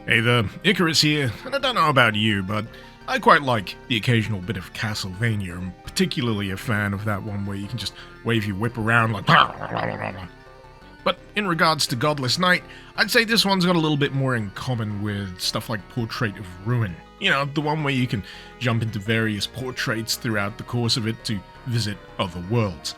Hey there, Icarus here, and I don't know about you, but I quite like the occasional bit of Castlevania. I'm particularly a fan of that one where you can just wave your whip around like But in regards to Godless Night, I'd say this one's got a little bit more in common with stuff like Portrait of Ruin. You know, the one where you can jump into various portraits throughout the course of it to visit other worlds.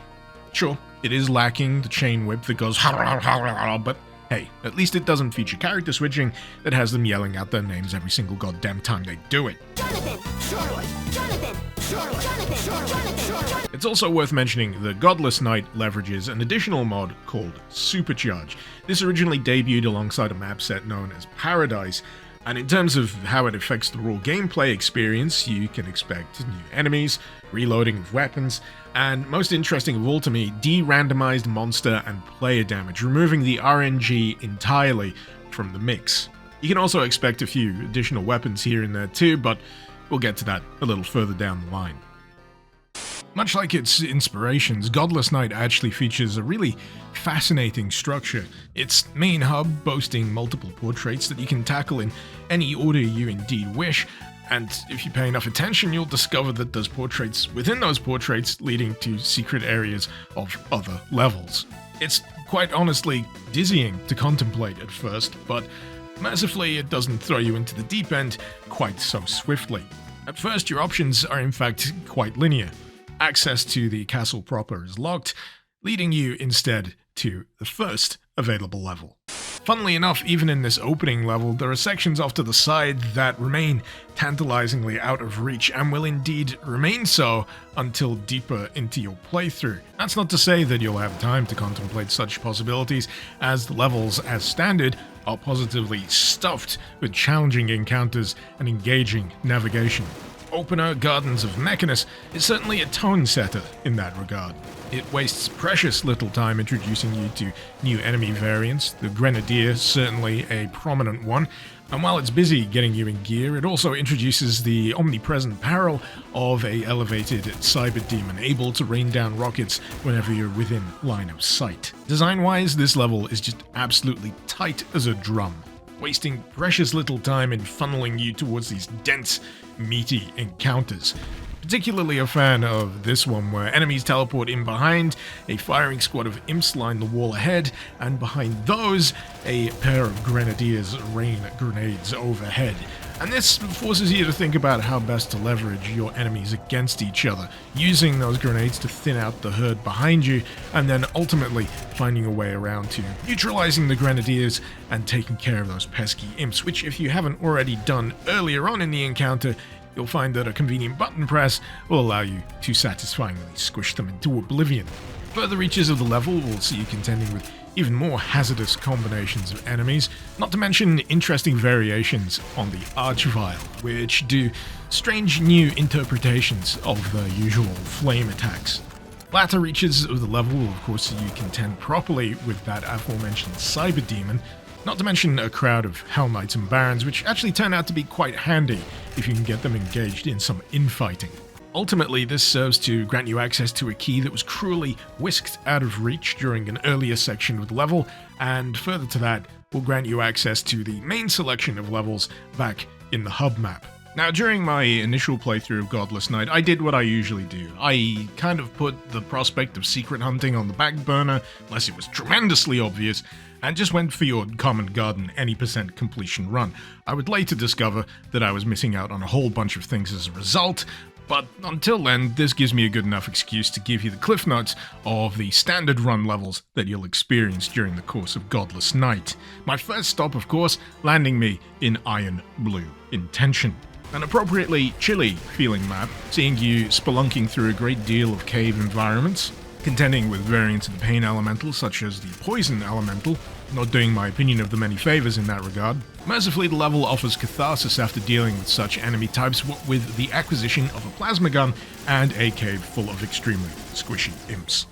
Sure, it is lacking the chain whip that goes but hey, at least it doesn't feature character switching that has them yelling out their names every single goddamn time they do it. Jonathan! Charlotte! Jonathan! Charlotte! Jonathan! Jonathan! It's also worth mentioning that Godless Night leverages an additional mod called Supercharge. This originally debuted alongside a map set known as Paradise, and in terms of how it affects the raw gameplay experience, you can expect new enemies, reloading of weapons, and most interesting of all to me, de-randomized monster and player damage, removing the RNG entirely from the mix. You can also expect a few additional weapons here and there too, but we'll get to that a little further down the line. Much like its inspirations, Godless Night actually features a really fascinating structure. Its main hub boasting multiple portraits that you can tackle in any order you indeed wish, and if you pay enough attention, you'll discover that there's portraits within those portraits leading to secret areas of other levels. It's quite honestly dizzying to contemplate at first, but mercifully it doesn't throw you into the deep end quite so swiftly. At first, your options are in fact quite linear. Access to the castle proper is locked, leading you instead to the first available level. Funnily enough, even in this opening level, there are sections off to the side that remain tantalizingly out of reach and will indeed remain so until deeper into your playthrough. That's not to say that you'll have time to contemplate such possibilities, as the levels, as standard, are positively stuffed with challenging encounters and engaging navigation. Opener Gardens of Mechanus is certainly a tone setter in that regard. It wastes precious little time introducing you to new enemy variants, the Grenadier certainly a prominent one, and while it's busy getting you in gear, it also introduces the omnipresent peril of a elevated cyber demon able to rain down rockets whenever you're within line of sight. Design-wise, this level is just absolutely tight as a drum, wasting precious little time in funneling you towards these dense, meaty encounters. Particularly a fan of this one where enemies teleport in behind, a firing squad of imps line the wall ahead, and behind those, a pair of grenadiers rain grenades overhead. And this forces you to think about how best to leverage your enemies against each other, using those grenades to thin out the herd behind you, and then ultimately finding a way around to neutralizing the grenadiers and taking care of those pesky imps, which if you haven't already done earlier on in the encounter, you'll find that a convenient button press will allow you to satisfyingly squish them into oblivion. Further reaches of the level will see you contending with even more hazardous combinations of enemies, not to mention interesting variations on the Archvile, which do strange new interpretations of the usual flame attacks. Latter reaches of the level will of course see you contend properly with that aforementioned cyber demon, not to mention a crowd of Hell Knights and Barons, which actually turn out to be quite handy if you can get them engaged in some infighting. Ultimately, this serves to grant you access to a key that was cruelly whisked out of reach during an earlier section of the level, and further to that, will grant you access to the main selection of levels back in the hub map. Now, during my initial playthrough of Godless Night, I did what I usually do. I kind of put the prospect of secret hunting on the back burner, unless it was tremendously obvious, and just went for your common garden any % completion run. I would later discover that I was missing out on a whole bunch of things as a result, but until then, this gives me a good enough excuse to give you the cliff notes of the standard run levels that you'll experience during the course of Godless Night. My first stop, of course, landing me in Iron Blue Intention. An appropriately chilly feeling map, seeing you spelunking through a great deal of cave environments, contending with variants of the pain elemental such as the poison elemental, not doing my opinion of them any favors in that regard. Mercifully, the level offers catharsis after dealing with such enemy types with the acquisition of a plasma gun and a cave full of extremely squishy imps.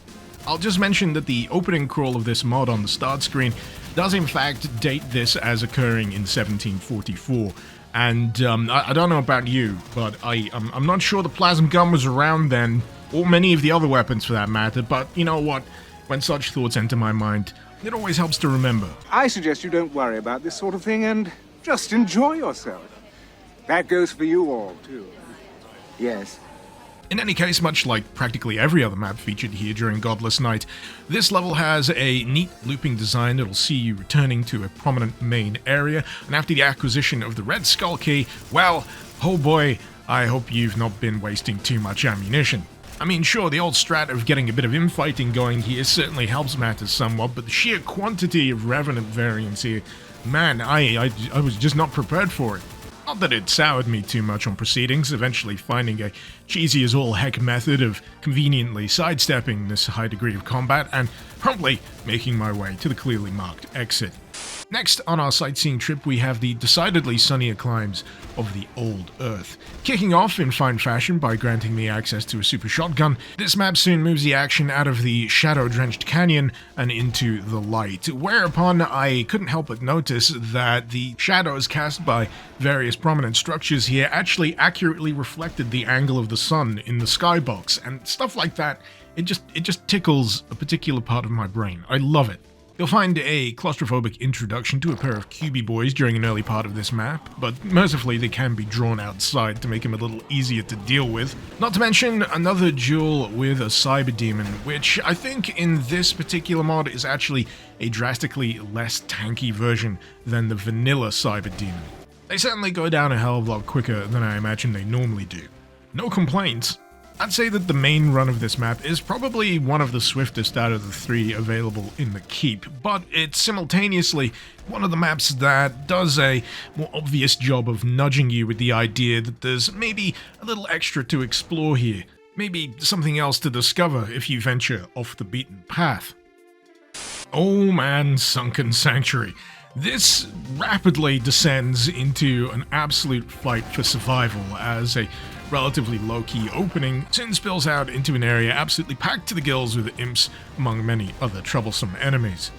I'll just mention that the opening crawl of this mod on the start screen does in fact date this as occurring in 1744. And I don't know about you, but I'm not sure the plasma gun was around then, or many of the other weapons for that matter, but you know what? When such thoughts enter my mind, it always helps to remember. I suggest you don't worry about this sort of thing and Just enjoy yourself. That goes for you all, too. Yes. In any case, much like practically every other map featured here during Godless Night, this level has a neat looping design that'll see you returning to a prominent main area, and after the acquisition of the Red Skull Key, well, oh boy, I hope you've not been wasting too much ammunition. I mean, sure, the old strat of getting a bit of infighting going here certainly helps matters somewhat, but the sheer quantity of Revenant variants here, man, I was just not prepared for it. Not that it soured me too much on proceedings, eventually finding a cheesy-as-all-heck method of conveniently sidestepping this high degree of combat and promptly making my way to the clearly marked exit. Next on our sightseeing trip, we have the decidedly sunnier climes of the Old Earth. Kicking off in fine fashion by granting me access to a super shotgun, this map soon moves the action out of the shadow-drenched canyon and into the light, whereupon I couldn't help but notice that the shadows cast by various prominent structures here actually accurately reflected the angle of the sun in the skybox, and stuff like that, it just tickles a particular part of my brain. I love it. You'll find a claustrophobic introduction to a pair of cubey boys during an early part of this map, but mercifully they can be drawn outside to make them a little easier to deal with. Not to mention another duel with a cyber demon, which I think in this particular mod is actually a drastically less tanky version than the vanilla cyber demon. They certainly go down a hell of a lot quicker than I imagine they normally do. No complaints. I'd say that the main run of this map is probably one of the swiftest out of the three available in the keep, but it's simultaneously one of the maps that does a more obvious job of nudging you with the idea that there's maybe a little extra to explore here, maybe something else to discover if you venture off the beaten path. Oh man, Sunken Sanctuary. This rapidly descends into an absolute fight for survival as a relatively low-key opening soon spills out into an area absolutely packed to the gills with imps among many other troublesome enemies.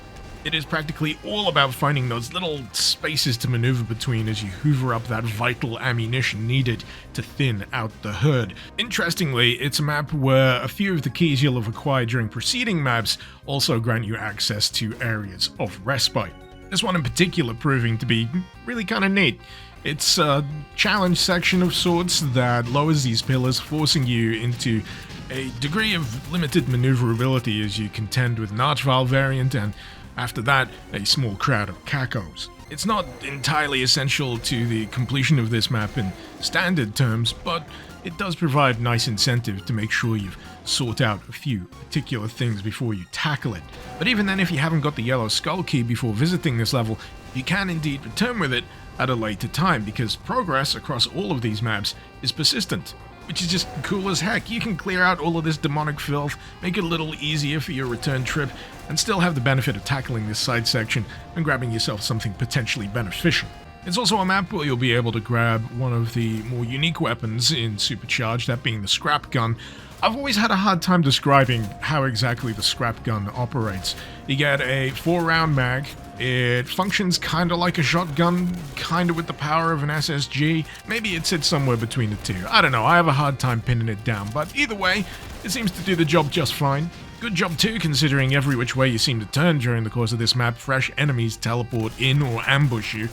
It is practically all about finding those little spaces to maneuver between as you hoover up that vital ammunition needed to thin out the herd. Interestingly, it's a map where a few of the keys you'll have acquired during preceding maps also grant you access to areas of respite. This one in particular proving to be really kind of neat. It's a challenge section of sorts that lowers these pillars, forcing you into a degree of limited maneuverability as you contend with an Archvile variant and, after that, a small crowd of cacos. It's not entirely essential to the completion of this map in standard terms, but it does provide nice incentive to make sure you've sought out a few particular things before you tackle it. But even then, if you haven't got the yellow skull key before visiting this level, you can indeed return with it at a later time, because progress across all of these maps is persistent, which is just cool as heck. You can clear out all of this demonic filth, make it a little easier for your return trip, and still have the benefit of tackling this side section and grabbing yourself something potentially beneficial. It's also a map where you'll be able to grab one of the more unique weapons in Supercharge, that being the scrap gun. I've always had a hard time describing how exactly the scrap gun operates. You get a 4-round mag. It functions kind of like a shotgun, kind of with the power of an SSG. Maybe it sits somewhere between the two. I don't know, I have a hard time pinning it down, but either way, it seems to do the job just fine. Good job too, considering every which way you seem to turn during the course of this map, fresh enemies teleport in or ambush you.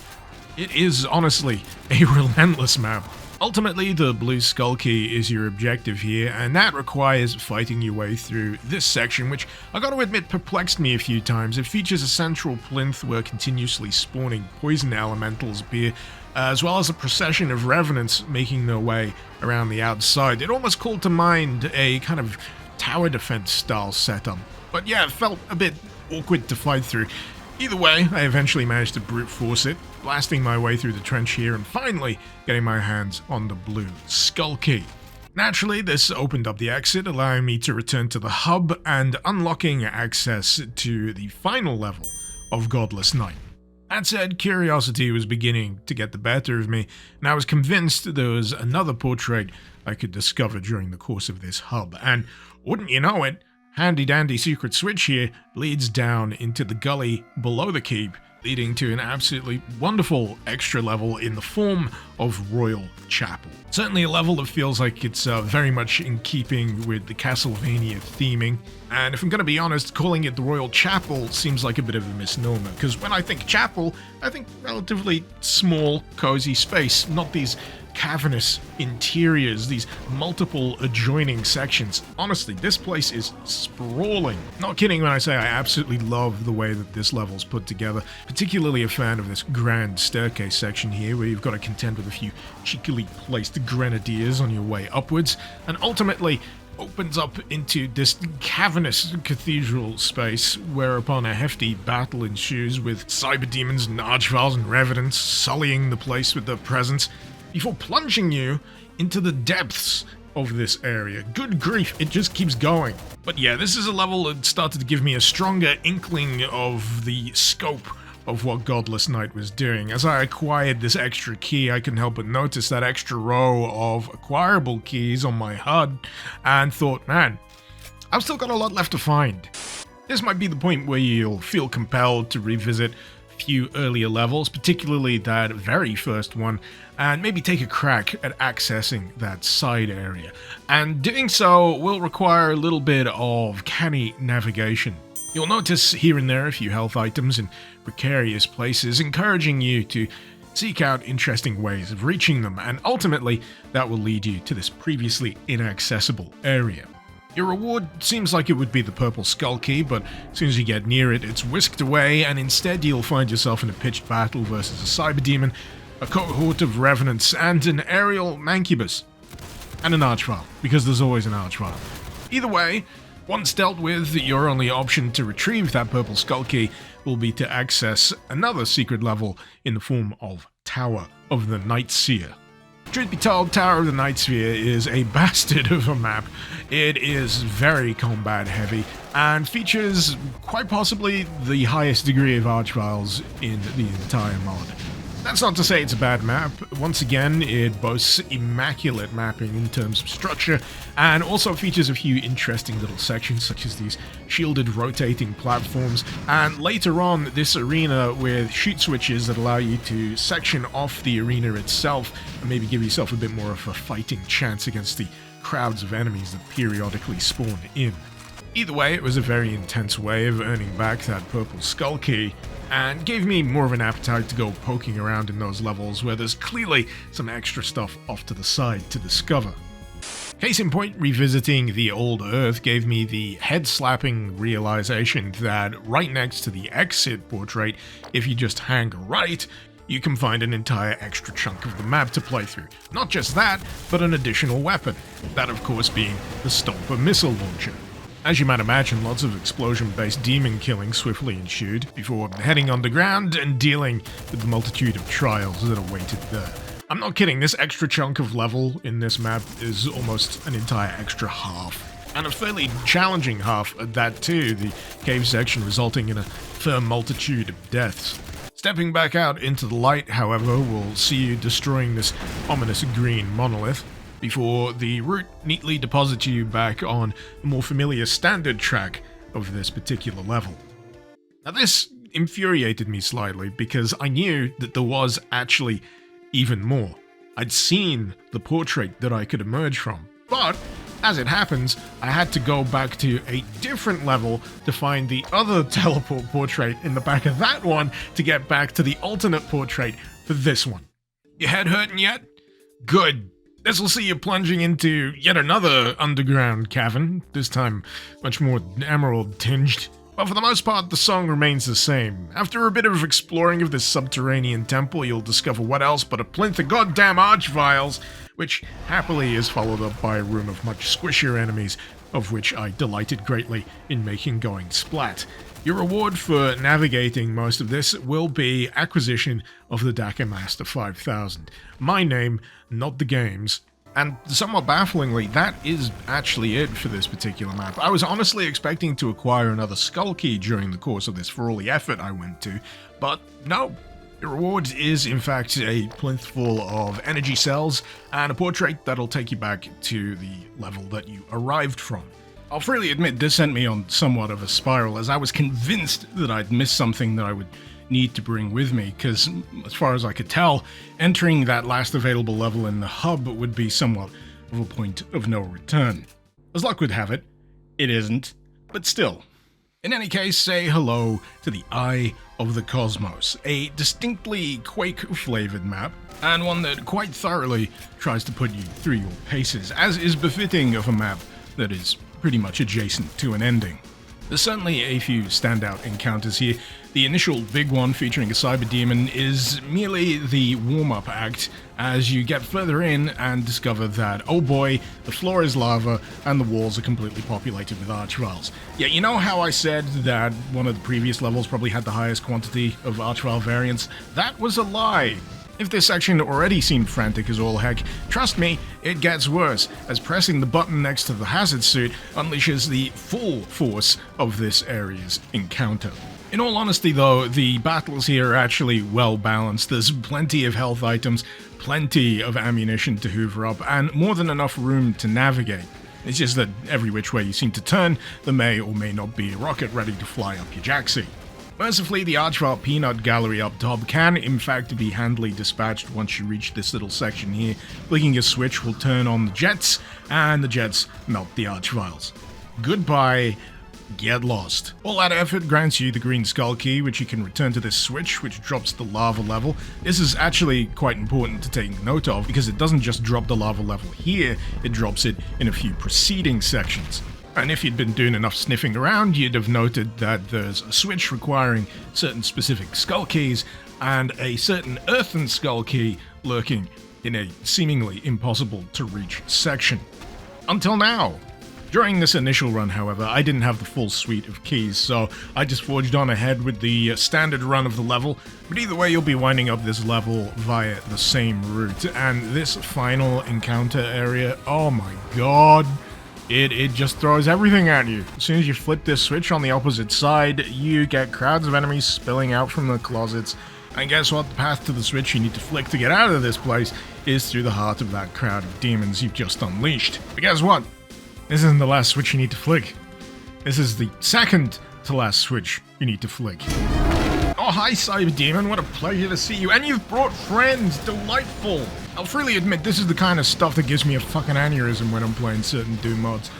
It is honestly a relentless map. Ultimately, the blue skull key is your objective here, and that requires fighting your way through this section, which I gotta admit perplexed me a few times. It features a central plinth where continuously spawning poison elementals appear, as well as a procession of revenants making their way around the outside. It almost called to mind a kind of tower defense style setup, but yeah, it felt a bit awkward to fight through. Either way, I eventually managed to brute force it, blasting my way through the trench here and finally getting my hands on the blue skull key. Naturally, this opened up the exit, allowing me to return to the hub and unlocking access to the final level of Godless Night. That said, curiosity was beginning to get the better of me, and I was convinced there was another portrait I could discover during the course of this hub, and wouldn't you know it, handy-dandy secret switch here leads down into the gully below the keep leading to an absolutely wonderful extra level in the form of Royal Chapel. Certainly a level that feels like it's very much in keeping with the Castlevania theming. And if I'm going to be honest, calling it the Royal Chapel seems like a bit of a misnomer, because when I think chapel, I think relatively small, cozy space, not these cavernous interiors, these multiple adjoining sections. Honestly, this place is sprawling. Not kidding when I say I absolutely love the way that this level's put together. Particularly a fan of this grand staircase section here, where you've got to contend with a few cheekily placed grenadiers on your way upwards, and ultimately opens up into this cavernous cathedral space, whereupon a hefty battle ensues with cyber demons and archviles and revenants sullying the place with their presence, before plunging you into the depths of this area. Good grief, it just keeps going. But yeah, this is a level that started to give me a stronger inkling of the scope of what Godless Night was doing. As I acquired this extra key, I couldn't help but notice that extra row of acquirable keys on my HUD, and thought, man, I've still got a lot left to find. This might be the point where you'll feel compelled to revisit a few earlier levels, particularly that very first one, and maybe take a crack at accessing that side area. And doing so will require a little bit of canny navigation. You'll notice here and there a few health items in precarious places, encouraging you to seek out interesting ways of reaching them, and ultimately that will lead you to this previously inaccessible area. Your reward seems like it would be the purple skull key, but as soon as you get near it, it's whisked away, and instead you'll find yourself in a pitched battle versus a cyber demon, a cohort of revenants, and an aerial mancubus. And an archvile, because there's always an archvile. Either way, once dealt with, your only option to retrieve that purple skull key will be to access another secret level in the form of Tower of the Night Seer. Truth be told, Tower of the Night Seer is a bastard of a map. It is very combat heavy and features quite possibly the highest degree of archviles in the entire mod. That's not to say it's a bad map. Once again, it boasts immaculate mapping in terms of structure, and also features a few interesting little sections such as these shielded rotating platforms, and later on this arena with shoot switches that allow you to section off the arena itself and maybe give yourself a bit more of a fighting chance against the crowds of enemies that periodically spawn in. Either way, it was a very intense way of earning back that purple skull key, and gave me more of an appetite to go poking around in those levels where there's clearly some extra stuff off to the side to discover. Case in point, revisiting the old Earth gave me the head-slapping realization that right next to the exit portrait, if you just hang right, you can find an entire extra chunk of the map to play through. Not just that, but an additional weapon. That, of course, being the Stomper missile launcher. As you might imagine, lots of explosion-based demon killing swiftly ensued, before heading underground and dealing with the multitude of trials that awaited there. I'm not kidding, this extra chunk of level in this map is almost an entire extra half. And a fairly challenging half at that too, the cave section resulting in a fair multitude of deaths. Stepping back out into the light, however, will see you destroying this ominous green monolith, before the route neatly deposits you back on the more familiar standard track of this particular level. Now this infuriated me slightly because I knew that there was actually even more. I'd seen the portrait that I could emerge from, but as it happens, I had to go back to a different level to find the other teleport portrait in the back of that one to get back to the alternate portrait for this one. Your head hurting yet? Good. This will see you plunging into yet another underground cavern, this time much more emerald-tinged. But for the most part, the song remains the same. After a bit of exploring of this subterranean temple, you'll discover what else but a plinth of goddamn archviles, which happily is followed up by a room of much squishier enemies, of which I delighted greatly in making going splat. Your reward for navigating most of this will be acquisition of the Daka Master 5000. My name, not the game's. And somewhat bafflingly, that is actually it for this particular map. I was honestly expecting to acquire another skull key during the course of this for all the effort I went to, but no. Your reward is in fact a plinth full of energy cells and a portrait that'll take you back to the level that you arrived from. I'll freely admit this sent me on somewhat of a spiral, as I was convinced that I'd missed something that I would need to bring with me, because as far as I could tell, entering that last available level in the hub would be somewhat of a point of no return. As luck would have it, it isn't, but still. In any case, say hello to the Eye of the Cosmos, a distinctly Quake-flavored map, and one that quite thoroughly tries to put you through your paces, as is befitting of a map that is pretty much adjacent to an ending. There's certainly a few standout encounters here. The initial big one, featuring a cyber demon, is merely the warm-up act as you get further in and discover that, oh boy, the floor is lava and the walls are completely populated with Archviles. Yeah, you know how I said that one of the previous levels probably had the highest quantity of Archvile variants? That was a lie. If this section already seemed frantic as all heck, trust me, it gets worse, as pressing the button next to the hazard suit unleashes the full force of this area's encounter. In all honesty though, the battles here are actually well balanced. There's plenty of health items, plenty of ammunition to hoover up, and more than enough room to navigate. It's just that every which way you seem to turn, there may or may not be a rocket ready to fly up your jacksie. Mercifully, the Archvile peanut gallery up top can in fact be handily dispatched once you reach this little section here. Clicking a switch will turn on the jets, and the jets melt the Archviles. Goodbye, get lost. All that effort grants you the green skull key, which you can return to this switch, which drops the lava level. This is actually quite important to take note of, because it doesn't just drop the lava level here, it drops it in a few preceding sections. And if you'd been doing enough sniffing around, you'd have noted that there's a switch requiring certain specific skull keys, and a certain earthen skull key lurking in a seemingly impossible to reach section. Until now. During this initial run, however, I didn't have the full suite of keys, so I just forged on ahead with the standard run of the level, but either way you'll be winding up this level via the same route, and this final encounter area, oh my god. It just throws everything at you. As soon as you flip this switch on the opposite side, you get crowds of enemies spilling out from the closets. And guess what? The path to the switch you need to flick to get out of this place is through the heart of that crowd of demons you've just unleashed. But guess what? This isn't the last switch you need to flick. This is the second to last switch you need to flick. Oh, hi, Cyber Demon. What a pleasure to see you. And you've brought friends. Delightful. I'll freely admit this is the kind of stuff that gives me a fucking aneurysm when I'm playing certain Doom mods.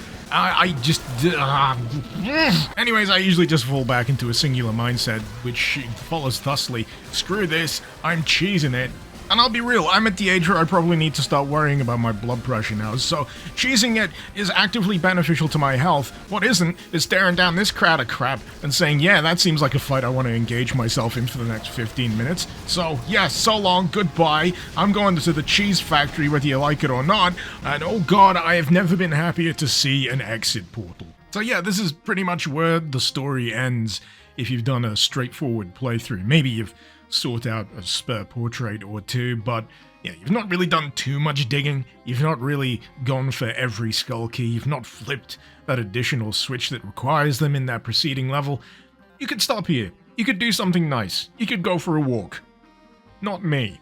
Anyways, I usually just fall back into a singular mindset, which follows thusly. Screw this. I'm cheesing it. And I'll be real, I'm at the age where I probably need to start worrying about my blood pressure now, so cheesing it is actively beneficial to my health. What isn't is staring down this crowd of crap and saying, yeah, that seems like a fight I want to engage myself in for the next 15 minutes. So, yeah, so long, goodbye. I'm going to the cheese factory whether you like it or not, and oh god, I have never been happier to see an exit portal. So yeah, this is pretty much where the story ends if you've done a straightforward playthrough. Maybe you've sort out a spare portrait or two, but yeah, you've not really done too much digging, you've not really gone for every skull key, you've not flipped that additional switch that requires them in that preceding level. You could stop here, you could do something nice, you could go for a walk. Not me.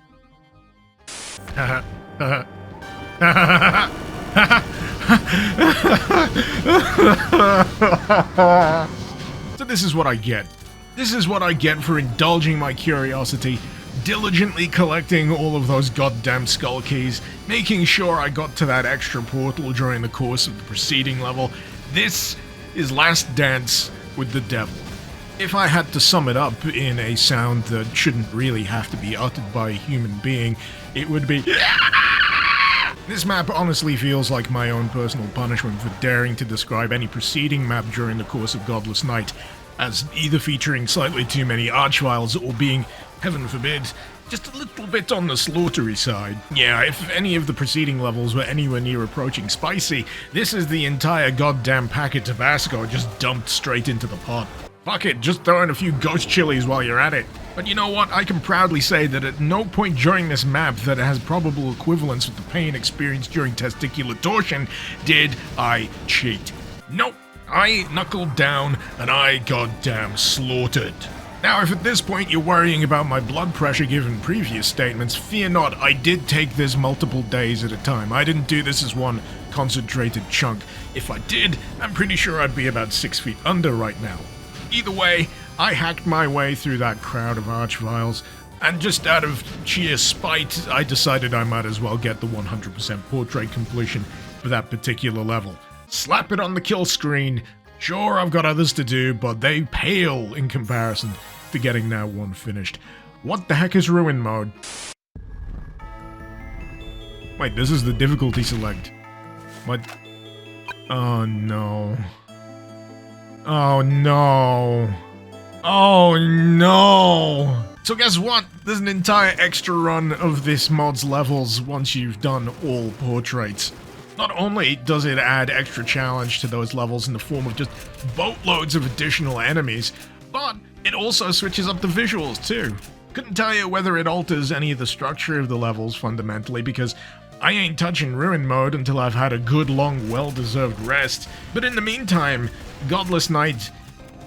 So this is what I get. This is what I get for indulging my curiosity, diligently collecting all of those goddamn skull keys, making sure I got to that extra portal during the course of the preceding level. This is Last Dance with the Devil. If I had to sum it up in a sound that shouldn't really have to be uttered by a human being, it would be... This map honestly feels like my own personal punishment for daring to describe any preceding map during the course of Godless Night as either featuring slightly too many Archviles or being, heaven forbid, just a little bit on the slaughtery side. Yeah, if any of the preceding levels were anywhere near approaching spicy, this is the entire goddamn pack of Tabasco just dumped straight into the pot. Fuck it, just throw in a few ghost chilies while you're at it. But you know what, I can proudly say that at no point during this map that has probable equivalence with the pain experienced during testicular torsion did I cheat. Nope. I knuckled down and I goddamn slaughtered. Now, if at this point you're worrying about my blood pressure given previous statements, fear not, I did take this multiple days at a time. I didn't do this as one concentrated chunk. If I did, I'm pretty sure I'd be about 6 feet under right now. Either way, I hacked my way through that crowd of Archviles, and just out of sheer spite, I decided I might as well get the 100% portrait completion for that particular level. Slap it on the kill screen. Sure, I've got others to do, but they pale in comparison to getting that one finished. What the heck is Ruin Mode? Wait, this is the difficulty select. What? Oh no. Oh no. Oh no. So guess what? There's an entire extra run of this mod's levels once you've done all portraits. Not only does it add extra challenge to those levels in the form of just boatloads of additional enemies, but it also switches up the visuals too. Couldn't tell you whether it alters any of the structure of the levels fundamentally, because I ain't touching Ruin Mode until I've had a good long well-deserved rest. But in the meantime, Godless Night,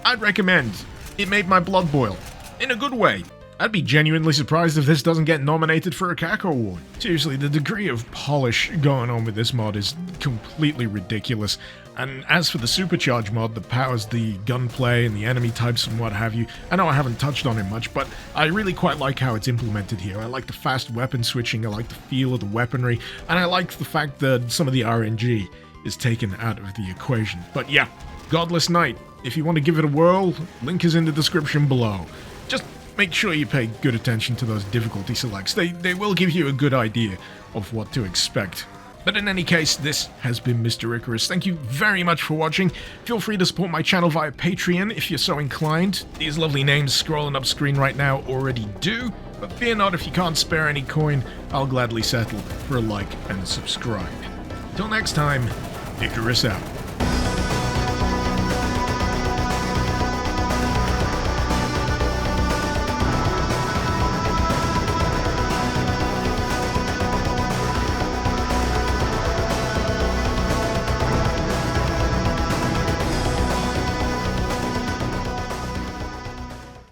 I'd recommend. It made my blood boil. In a good way. I'd be genuinely surprised if this doesn't get nominated for a CAC award. Seriously, the degree of polish going on with this mod is completely ridiculous. And as for the Supercharge mod that powers the gunplay and the enemy types and what have you, I know I haven't touched on it much, but I really quite like how it's implemented here. I like the fast weapon switching, I like the feel of the weaponry, and I like the fact that some of the RNG is taken out of the equation. But yeah, Godless Night. If you want to give it a whirl, link is in the description below. Just make sure you pay good attention to those difficulty selects. They will give you a good idea of what to expect. But in any case, this has been Mr. Icarus. Thank you very much for watching. Feel free to support my channel via Patreon if you're so inclined. These lovely names scrolling up screen right now already do. But fear not, if you can't spare any coin, I'll gladly settle for a like and a subscribe. Till next time, Icarus out.